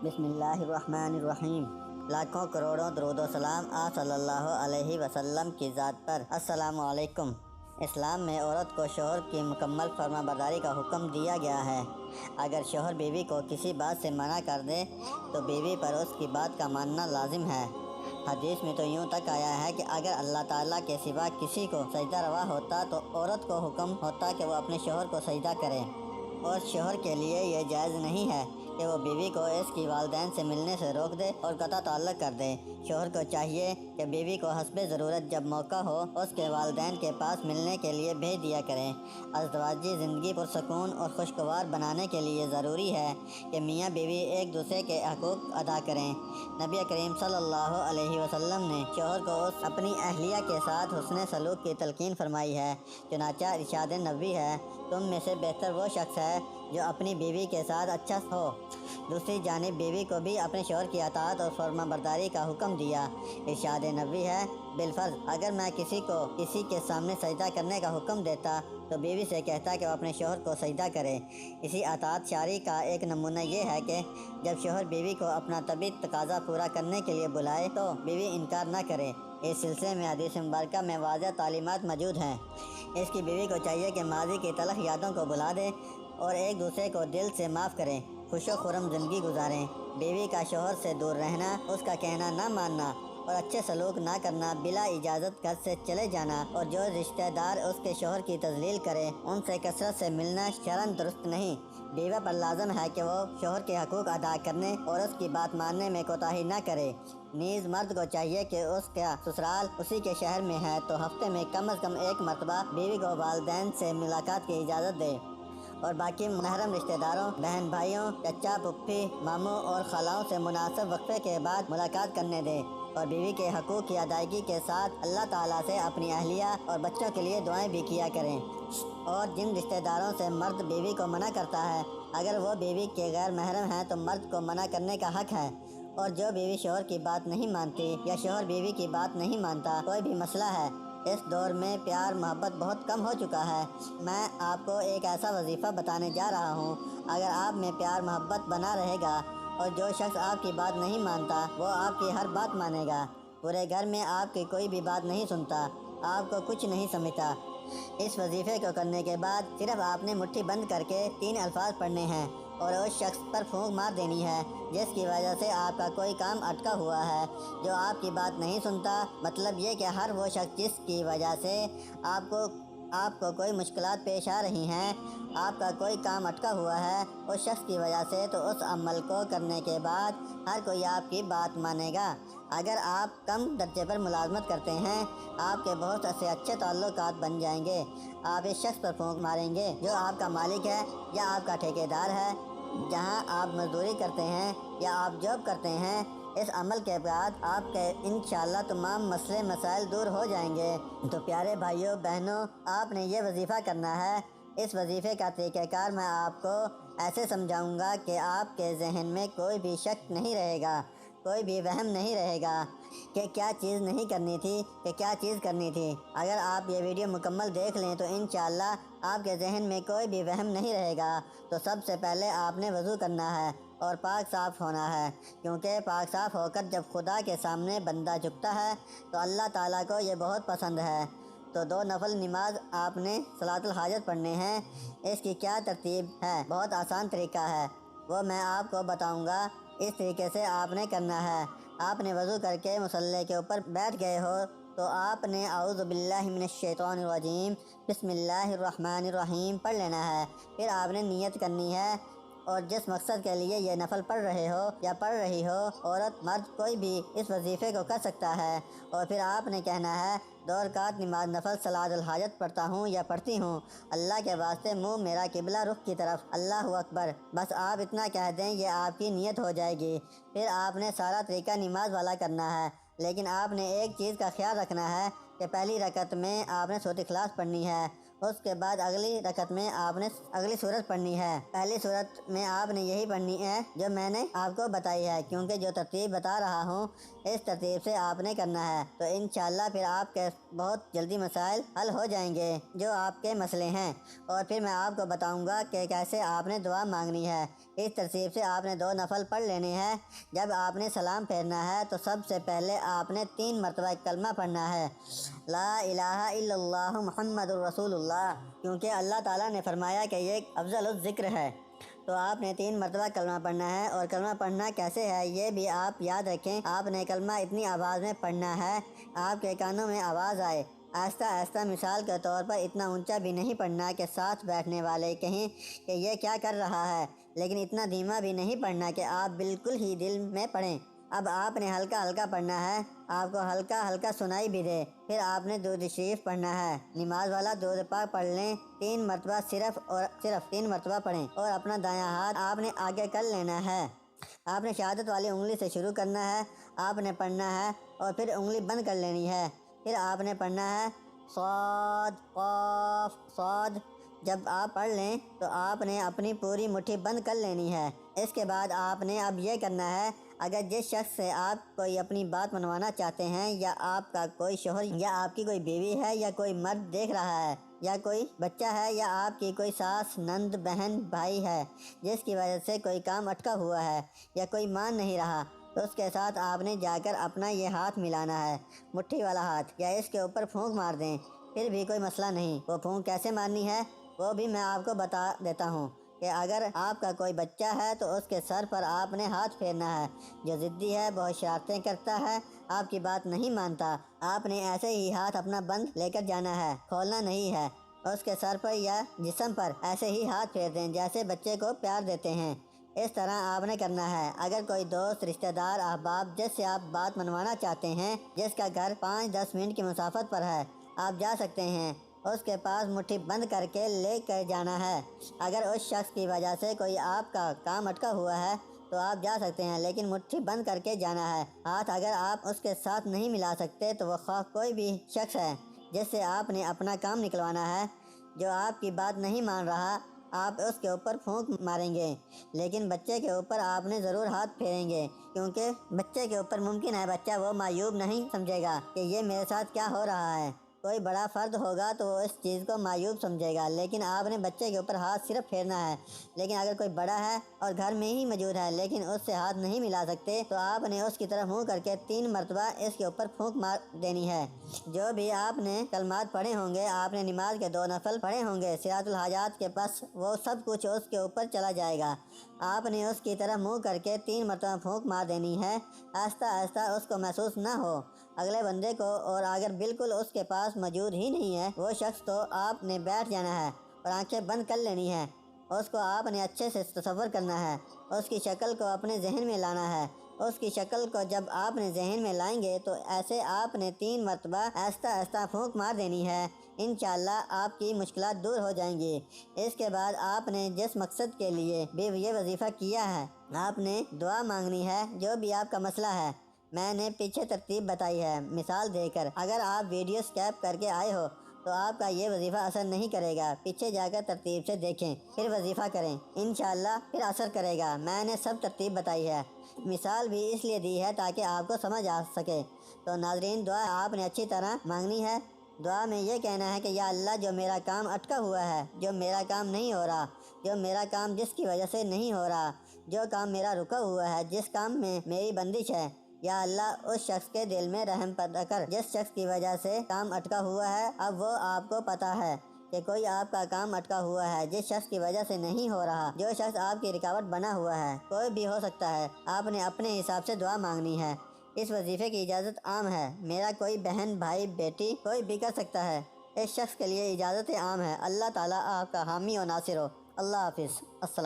بسم اللہ الرحمن الرحیم۔ لاکھوں کروڑوں درود و سلام آپ صلی اللہ علیہ وسلم کی ذات پر۔ السلام علیکم۔ اسلام میں عورت کو شوہر کی مکمل فرما برداری کا حکم دیا گیا ہے۔ اگر شوہر بیوی کو کسی بات سے منع کر دے تو بیوی پر اس کی بات کا ماننا لازم ہے۔ حدیث میں تو یوں تک آیا ہے کہ اگر اللہ تعالیٰ کے سوا کسی کو سجدہ روا ہوتا تو عورت کو حکم ہوتا کہ وہ اپنے شوہر کو سجدہ کرے، اور شوہر کے لیے یہ جائز نہیں ہے کہ وہ بیوی کو اس کی والدین سے ملنے سے روک دے اور قطع تعلق کر دے۔ شوہر کو چاہیے کہ بیوی کو حسب ضرورت جب موقع ہو اس کے والدین کے پاس ملنے کے لیے بھیج دیا کریں۔ ازدواجی زندگی پرسکون اور خوشگوار بنانے کے لیے ضروری ہے کہ میاں بیوی ایک دوسرے کے حقوق ادا کریں۔ نبی کریم صلی اللہ علیہ وسلم نے شوہر کو اپنی اہلیہ کے ساتھ حسن سلوک کی تلقین فرمائی ہے۔ چنانچہ ارشاد نبوی ہے، تم میں سے بہتر وہ شخص ہے جو اپنی بیوی کے ساتھ اچھا ہو۔ دوسری جانب بیوی کو بھی اپنے شوہر کی اطاعت اور فرما برداری کا حکم دیا۔ ارشاد نبوی ہے، بالفرض اگر میں کسی کو کسی کے سامنے سجدہ کرنے کا حکم دیتا تو بیوی سے کہتا کہ وہ اپنے شوہر کو سجدہ کرے۔ اسی اطاعت شرعی کا ایک نمونہ یہ ہے کہ جب شوہر بیوی کو اپنا طبی تقاضا پورا کرنے کے لیے بلائے تو بیوی انکار نہ کرے۔ اس سلسلے میں حدیث مبارکہ میں واضح تعلیمات موجود ہیں۔ اس کی بیوی کو چاہیے کہ ماضی کی تلخ یادوں کو بلا دے اور ایک دوسرے کو دل سے معاف کریں، خوش و خرم زندگی گزاریں۔ بیوی کا شوہر سے دور رہنا، اس کا کہنا نہ ماننا اور اچھے سلوک نہ کرنا، بلا اجازت گھر سے چلے جانا اور جو رشتہ دار اس کے شوہر کی تذلیل کرے ان سے کثرت سے ملنا شرعاً درست نہیں۔ بیوہ پر لازم ہے کہ وہ شوہر کے حقوق ادا کرنے اور اس کی بات ماننے میں کوتاہی نہ کرے۔ نیز مرد کو چاہیے کہ اس کا سسرال اسی کے شہر میں ہے تو ہفتے میں کم از کم ایک مرتبہ بیوی کو والدین سے ملاقات کی اجازت دے اور باقی محرم رشتہ داروں، بہن بھائیوں، چچا پھپھی، ماموں اور خالاؤں سے مناسب وقفے کے بعد ملاقات کرنے دے، اور بیوی کے حقوق کی ادائیگی کے ساتھ اللہ تعالیٰ سے اپنی اہلیہ اور بچوں کے لیے دعائیں بھی کیا کریں۔ اور جن رشتہ داروں سے مرد بیوی کو منع کرتا ہے، اگر وہ بیوی کے غیر محرم ہیں تو مرد کو منع کرنے کا حق ہے۔ اور جو بیوی شوہر کی بات نہیں مانتی یا شوہر بیوی کی بات نہیں مانتا، کوئی بھی مسئلہ ہے، اس دور میں پیار محبت بہت کم ہو چکا ہے، میں آپ کو ایک ایسا وظیفہ بتانے جا رہا ہوں۔ اگر آپ میں پیار محبت بنا رہے گا اور جو شخص آپ کی بات نہیں مانتا وہ آپ کی ہر بات مانے گا، پورے گھر میں آپ کی کوئی بھی بات نہیں سنتا، آپ کو کچھ نہیں سمجھتا، اس وظیفے کو کرنے کے بعد صرف آپ نے مٹھی بند کر کے 3 الفاظ پڑھنے ہیں اور اس شخص پر پھونک مار دینی ہے جس کی وجہ سے آپ کا کوئی کام اٹکا ہوا ہے، جو آپ کی بات نہیں سنتا۔ مطلب یہ کہ ہر وہ شخص جس کی وجہ سے آپ کو کوئی مشکلات پیش آ رہی ہیں، آپ کا کوئی کام اٹکا ہوا ہے اس شخص کی وجہ سے، تو اس عمل کو کرنے کے بعد ہر کوئی آپ کی بات مانے گا۔ اگر آپ کم درجے پر ملازمت کرتے ہیں، آپ کے بہت سے اچھے تعلقات بن جائیں گے۔ آپ اس شخص پر پھونک ماریں گے جو آپ کا مالک ہے یا آپ کا ٹھیکیدار ہے، جہاں آپ مزدوری کرتے ہیں یا آپ جاب کرتے ہیں۔ اس عمل کے بعد آپ کے انشاءاللہ تمام مسئلے مسائل دور ہو جائیں گے۔ تو پیارے بھائیوں بہنوں، آپ نے یہ وظیفہ کرنا ہے۔ اس وظیفے کا طریقہ کار میں آپ کو ایسے سمجھاؤں گا کہ آپ کے ذہن میں کوئی بھی شک نہیں رہے گا، کوئی بھی وہم نہیں رہے گا کہ کیا چیز نہیں کرنی تھی، کہ کیا چیز کرنی تھی۔ اگر آپ یہ ویڈیو مکمل دیکھ لیں تو انشاءاللہ آپ کے ذہن میں کوئی بھی وہم نہیں رہے گا۔ تو سب سے پہلے آپ نے وضو کرنا ہے اور پاک صاف ہونا ہے، کیونکہ پاک صاف ہو کر جب خدا کے سامنے بندہ جھکتا ہے تو اللہ تعالیٰ کو یہ بہت پسند ہے۔ تو 2 نفل نماز آپ نے صلاۃ الحاجت پڑھنے ہیں۔ اس کی کیا ترتیب ہے؟ بہت آسان طریقہ ہے، وہ میں آپ کو بتاؤں گا۔ اس طریقے سے آپ نے کرنا ہے، آپ نے وضو کر کے مصلی کے اوپر بیٹھ گئے ہو تو آپ نے اعوذ باللہ من الشیطان الرجیم بسم اللہ الرحمن الرحیم پڑھ لینا ہے۔ پھر آپ نے نیت کرنی ہے، اور جس مقصد کے لیے یہ نفل پڑھ رہے ہو یا پڑھ رہی ہو، عورت مرد کوئی بھی اس وظیفے کو کر سکتا ہے، اور پھر آپ نے کہنا ہے 2 رکعت نماز نفل صلاۃ الحاجت پڑھتا ہوں یا پڑھتی ہوں، اللہ کے واسطے منہ میرا قبلہ رخ کی طرف، اللہ اکبر، بس آپ اتنا کہہ دیں، یہ آپ کی نیت ہو جائے گی۔ پھر آپ نے سارا طریقہ نماز والا کرنا ہے، لیکن آپ نے ایک چیز کا خیال رکھنا ہے کہ پہلی رکعت میں آپ نے سورۃ اخلاص پڑھنی ہے اس کے بعد اگلی رکعت میں آپ نے اگلی صورت پڑھنی ہے۔ پہلی صورت میں آپ نے یہی پڑھنی ہے جو میں نے آپ کو بتائی ہے، کیونکہ جو ترتیب بتا رہا ہوں اس ترتیب سے آپ نے کرنا ہے، تو انشاءاللہ پھر آپ کے بہت جلدی مسائل حل ہو جائیں گے جو آپ کے مسئلے ہیں۔ اور پھر میں آپ کو بتاؤں گا کہ کیسے آپ نے دعا مانگنی ہے۔ اس ترتیب سے آپ نے 2 نفل پڑھ لینے ہیں۔ جب آپ نے سلام پھیرنا ہے تو سب سے پہلے آپ نے 3 مرتبہ کلمہ پڑھنا ہے، لا الہ الا اللہ محمد الرسول اللہ، کیونکہ اللہ تعالیٰ نے فرمایا کہ یہ افضل الذکر ہے۔ تو آپ نے 3 مرتبہ کلمہ پڑھنا ہے، اور کلمہ پڑھنا کیسے ہے یہ بھی آپ یاد رکھیں۔ آپ نے کلمہ اتنی آواز میں پڑھنا ہے آپ کے کانوں میں آواز آئے، آہستہ آہستہ، مثال کے طور پر اتنا اونچا بھی نہیں پڑھنا کہ ساتھ بیٹھنے والے کہیں کہ یہ کیا کر رہا ہے، لیکن اتنا دھیما بھی نہیں پڑھنا کہ آپ بالکل ہی دل میں پڑھیں۔ اب آپ نے ہلکا ہلکا پڑھنا ہے، آپ کو ہلکا ہلکا سنائی بھی دے۔ پھر آپ نے درود شریف پڑھنا ہے، نماز والا درود پاک پڑھ لیں، 3 مرتبہ صرف 3 مرتبہ پڑھیں، اور اپنا دایاں ہاتھ آپ نے آگے کر لینا ہے۔ آپ نے شہادت والی انگلی سے شروع کرنا ہے، آپ نے پڑھنا ہے اور پھر انگلی بند کر لینی ہے۔ پھر آپ نے پڑھنا ہے صاد قاف صاد۔ جب آپ پڑھ لیں تو آپ نے اپنی پوری مٹھی بند کر لینی ہے۔ اس کے بعد آپ نے اب یہ کرنا ہے، اگر جس شخص سے آپ کوئی اپنی بات منوانا چاہتے ہیں، یا آپ کا کوئی شوہر یا آپ کی کوئی بیوی ہے، یا کوئی مرد دیکھ رہا ہے، یا کوئی بچہ ہے، یا آپ کی کوئی ساس، نند، بہن، بھائی ہے جس کی وجہ سے کوئی کام اٹکا ہوا ہے یا کوئی مان نہیں رہا، تو اس کے ساتھ آپ نے جا کر اپنا یہ ہاتھ ملانا ہے، مٹھی والا ہاتھ، یا اس کے اوپر پھونک مار دیں، پھر بھی کوئی مسئلہ نہیں۔ وہ پھونک کیسے مارنی ہے وہ بھی میں آپ کو بتا دیتا ہوں کہ اگر آپ کا کوئی بچہ ہے تو اس کے سر پر آپ نے ہاتھ پھیرنا ہے۔ جو ضدی ہے، بہت شرارتیں کرتا ہے، آپ کی بات نہیں مانتا، آپ نے ایسے ہی ہاتھ اپنا بند لے کر جانا ہے، کھولنا نہیں ہے۔ اس کے سر پر یا جسم پر ایسے ہی ہاتھ پھیر دیں جیسے بچے کو پیار دیتے ہیں، اس طرح آپ نے کرنا ہے۔ اگر کوئی دوست، رشتہ دار، احباب جس سے آپ بات منوانا چاہتے ہیں، جس کا گھر 5-10 منٹ کی مسافت پر ہے، آپ جا سکتے ہیں، اس کے پاس مٹھی بند کر کے لے کر جانا ہے۔ اگر اس شخص کی وجہ سے کوئی آپ کا کام اٹکا ہوا ہے تو آپ جا سکتے ہیں، لیکن مٹھی بند کر کے جانا ہے۔ ہاتھ اگر آپ اس کے ساتھ نہیں ملا سکتے تو وہ خواہ کوئی بھی شخص ہے جس سے آپ نے اپنا کام نکلوانا ہے، جو آپ کی بات نہیں مان رہا، آپ اس کے اوپر پھونک ماریں گے، لیکن بچے کے اوپر آپ نے ضرور ہاتھ پھیریں گے، کیونکہ بچے کے اوپر ممکن ہے بچہ وہ معیوب نہیں سمجھے گا کہ یہ میرے ساتھ کیا ہو رہا ہے۔ کوئی بڑا فرد ہوگا تو وہ اس چیز کو معیوب سمجھے گا، لیکن آپ نے بچے کے اوپر ہاتھ صرف پھیرنا ہے۔ لیکن اگر کوئی بڑا ہے اور گھر میں ہی موجود ہے لیکن اس سے ہاتھ نہیں ملا سکتے، تو آپ نے اس کی طرف منہ کر کے 3 مرتبہ اس کے اوپر پھونک مار دینی ہے۔ جو بھی آپ نے کلمات پڑھے ہوں گے، آپ نے نماز کے 2 نفل پڑھے ہوں گے، صراط الحاجات کے پاس، وہ سب کچھ اس کے اوپر چلا جائے گا۔ آپ نے اس کی طرف منہ کر کے 3 مرتبہ پھونک مار دینی ہے، آہستہ آہستہ، اس کو محسوس نہ ہو اگلے بندے کو، اور اگر بالکل اس کے پاس موجود ہی نہیں ہے وہ شخص، تو آپ نے بیٹھ جانا ہے اور آنکھیں بند کر لینی ہے۔ اس کو آپ نے اچھے سے تصور کرنا ہے، اس کی شکل کو اپنے ذہن میں لانا ہے۔ اس کی شکل کو جب آپ نے ذہن میں لائیں گے تو ایسے آپ نے 3 مرتبہ آہستہ آہستہ پھونک مار دینی ہے، انشاءاللہ آپ کی مشکلات دور ہو جائیں گی۔ اس کے بعد آپ نے جس مقصد کے لیے بھی یہ وظیفہ کیا ہے، آپ نے دعا مانگنی ہے، جو بھی آپ کا مسئلہ ہے۔ میں نے پیچھے ترتیب بتائی ہے مثال دے کر، اگر آپ ویڈیو سکیپ کر کے آئے ہو تو آپ کا یہ وظیفہ اثر نہیں کرے گا، پیچھے جا کر ترتیب سے دیکھیں، پھر وظیفہ کریں، انشاءاللہ پھر اثر کرے گا۔ میں نے سب ترتیب بتائی ہے، مثال بھی اس لیے دی ہے تاکہ آپ کو سمجھ آ سکے۔ تو ناظرین، دعا آپ نے اچھی طرح مانگنی ہے۔ دعا میں یہ کہنا ہے کہ یا اللہ، جو میرا کام اٹکا ہوا ہے، جو میرا کام نہیں ہو رہا، جو میرا کام جس کی وجہ سے نہیں ہو رہا، جو کام میرا رکا ہوا ہے، جس کام میں میری بندش ہے، یا اللہ اس شخص کے دل میں رحم پیدا کر جس شخص کی وجہ سے کام اٹکا ہوا ہے۔ اب وہ آپ کو پتہ ہے کہ کوئی آپ کا کام اٹکا ہوا ہے جس شخص کی وجہ سے نہیں ہو رہا، جو شخص آپ کی رکاوٹ بنا ہوا ہے، کوئی بھی ہو سکتا ہے، آپ نے اپنے حساب سے دعا مانگنی ہے۔ اس وظیفے کی اجازت عام ہے، میرا کوئی بہن، بھائی، بیٹی، کوئی بھی کر سکتا ہے، اس شخص کے لیے اجازت عام ہے۔ اللہ تعالیٰ آپ کا حامی و ناصر ہو۔ اللہ حافظ۔ السلام۔